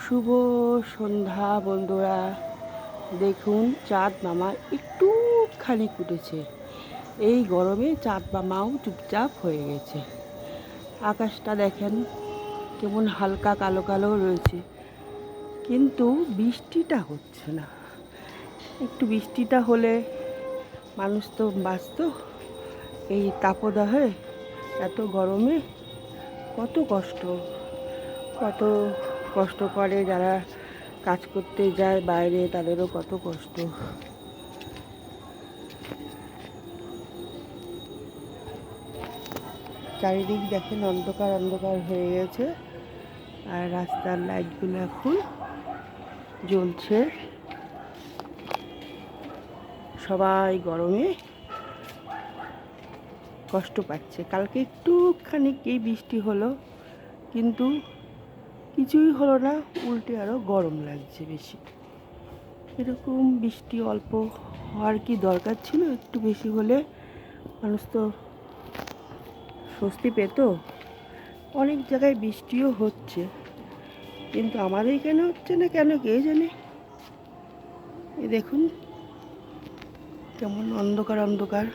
শুভ সন্ধ্যা বন্ধুরা। দেখুন চাঁদ মামা একটুখানি উঠেছে। এই গরমে চাঁদ মামাও চুপচাপ হয়ে গেছে। আকাশটা দেখেন কেমন হালকা কালো কালো রয়েছে, কিন্তু বৃষ্টিটা হচ্ছে না। একটু বৃষ্টিটা হলে মানুষ তো বাঁচত। এই তাপদাহে এত গরমে কত কষ্ট কত কষ্ট করে যারা কাজ করতে যায় বাইরে, তাদেরও কত কষ্ট। চারিদিক দেখেন অন্ধকার অন্ধকার হয়ে গেছে, আর রাস্তার লাইটগুলো এখন জ্বলছে। সবাই গরমে কষ্ট পাচ্ছে। কালকে একটুখানি এই বৃষ্টি হলো, কিন্তু কিছুই হলো না, উল্টে আরও গরম লাগছে বেশি। এরকম বৃষ্টি অল্প হওয়ার কি দরকার ছিল? একটু বেশি হলে মানুষ তো স্বস্তি পেত। অনেক জায়গায় বৃষ্টিও হচ্ছে, কিন্তু আমাদের এখানে হচ্ছে না কেন কে জানে। এ দেখুন কেমন অন্ধকার অন্ধকার।